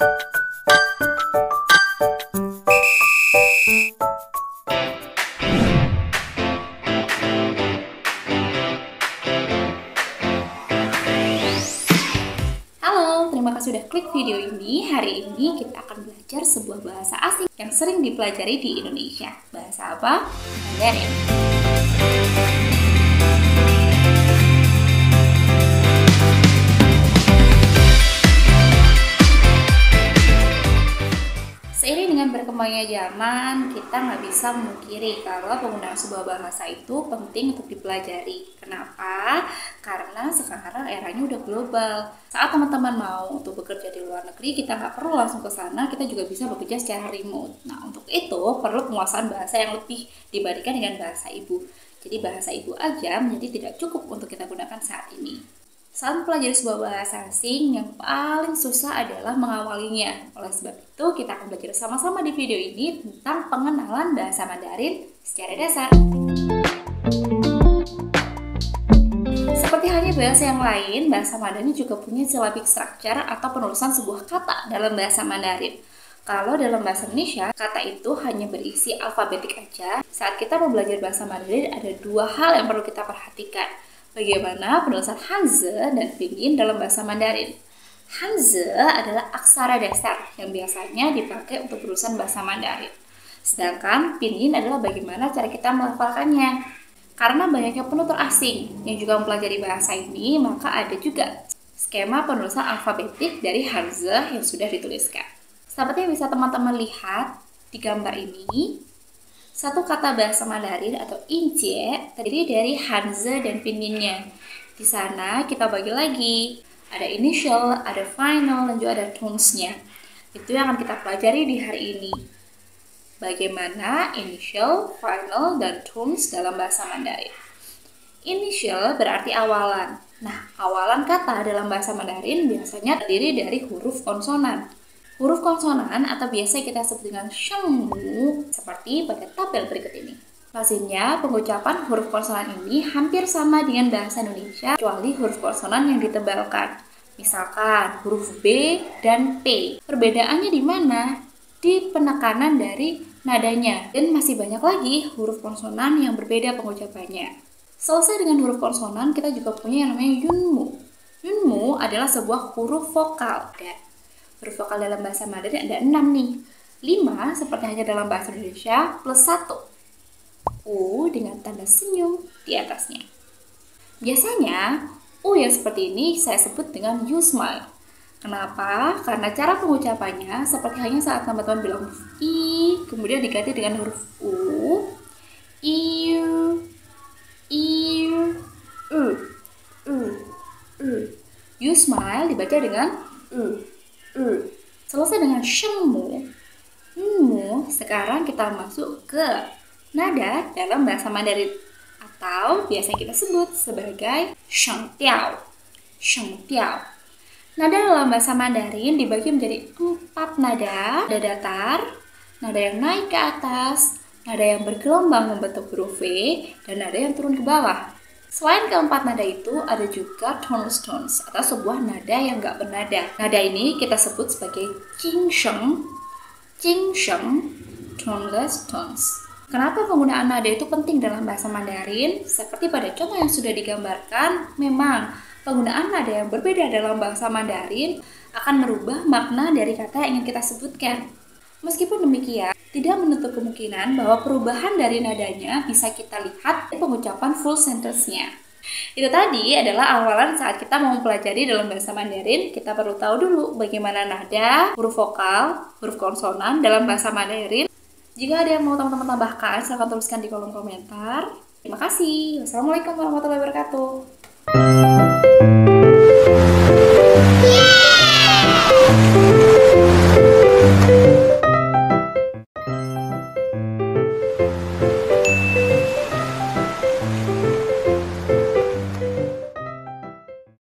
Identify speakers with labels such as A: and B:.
A: Terima kasih sudah klik video ini. Hari ini kita akan belajar sebuah bahasa asing yang sering dipelajari di Indonesia. Bahasa apa? Mandarin. Seiring dengan berkembangnya zaman, kita nggak bisa memungkiri kalau penggunaan sebuah bahasa itu penting untuk dipelajari. Kenapa? Karena sekarang eranya udah global. Saat teman-teman mau untuk bekerja di luar negeri, kita nggak perlu langsung ke sana, kita juga bisa bekerja secara remote. Nah, untuk itu perlu penguasaan bahasa yang lebih dibandingkan dengan bahasa ibu. Jadi bahasa ibu aja menjadi tidak cukup untuk kita gunakan saat ini. Saat mempelajari sebuah bahasa asing, yang paling susah adalah mengawalinya. Oleh sebab itu, kita akan belajar sama-sama di video ini tentang pengenalan bahasa Mandarin secara dasar. Seperti halnya bahasa yang lain, bahasa Mandarin juga punya syllabic structure atau penulisan sebuah kata dalam bahasa Mandarin. Kalau dalam bahasa Indonesia, kata itu hanya berisi alfabetik aja. Saat kita mau belajar bahasa Mandarin, ada dua hal yang perlu kita perhatikan. Bagaimana penulisan Hanzi dan Pinyin dalam bahasa Mandarin. Hanzi adalah aksara dasar yang biasanya dipakai untuk penulisan bahasa Mandarin. Sedangkan Pinyin adalah bagaimana cara kita melafalkannya. Karena banyaknya penutur asing yang juga mempelajari bahasa ini, maka ada juga skema penulisan alfabetik dari Hanzi yang sudah dituliskan. Seperti yang bisa teman-teman lihat di gambar ini, satu kata bahasa Mandarin atau injie terdiri dari Hanzi dan Pinyinnya. Di sana kita bagi lagi, ada initial, ada final, dan juga ada tones-nya. Itu yang akan kita pelajari di hari ini. Bagaimana initial, final, dan tones dalam bahasa Mandarin. Initial berarti awalan. Nah, awalan kata dalam bahasa Mandarin biasanya terdiri dari huruf konsonan. Huruf konsonan atau biasa kita sebut dengan shengmu seperti pada tabel berikut ini. Lazimnya pengucapan huruf konsonan ini hampir sama dengan bahasa Indonesia kecuali huruf konsonan yang ditebalkan. Misalkan huruf B dan P. Perbedaannya di mana? Di penekanan dari nadanya. Dan masih banyak lagi huruf konsonan yang berbeda pengucapannya. Selesai dengan huruf konsonan, kita juga punya yang namanya yunmu. Yunmu adalah sebuah huruf vokal. Huruf vokal dalam bahasa Mandarin ada 6 nih. 5 seperti hanya dalam bahasa Indonesia plus 1. U dengan tanda senyum di atasnya. Biasanya U yang seperti ini saya sebut dengan you smile. Kenapa? Karena cara pengucapannya seperti hanya saat teman-teman bilang huruf I, kemudian diganti dengan huruf U, iu, iu, u. You smile dibaca dengan u. Selesai dengan shengmu, sekarang kita masuk ke nada dalam bahasa Mandarin atau biasa kita sebut sebagai shengtiao. Nada dalam bahasa Mandarin dibagi menjadi 4 nada datar, nada yang naik ke atas, nada yang bergelombang membentuk huruf V, dan nada yang turun ke bawah. Selain keempat nada itu, ada juga toneless tones atau sebuah nada yang gak bernada. Nada ini kita sebut sebagai jingsheng, toneless tones. Kenapa penggunaan nada itu penting dalam bahasa Mandarin? Seperti pada contoh yang sudah digambarkan, memang penggunaan nada yang berbeda dalam bahasa Mandarin akan merubah makna dari kata yang ingin kita sebutkan. Meskipun demikian, tidak menutup kemungkinan bahwa perubahan dari nadanya bisa kita lihat di pengucapan full sentence-nya. Itu tadi adalah awalan saat kita mau mempelajari dalam bahasa Mandarin. Kita perlu tahu dulu bagaimana nada, huruf vokal, huruf konsonan dalam bahasa Mandarin. Jika ada yang mau teman-teman tambahkan, silahkan tuliskan di kolom komentar. Terima kasih. Wassalamualaikum warahmatullahi wabarakatuh.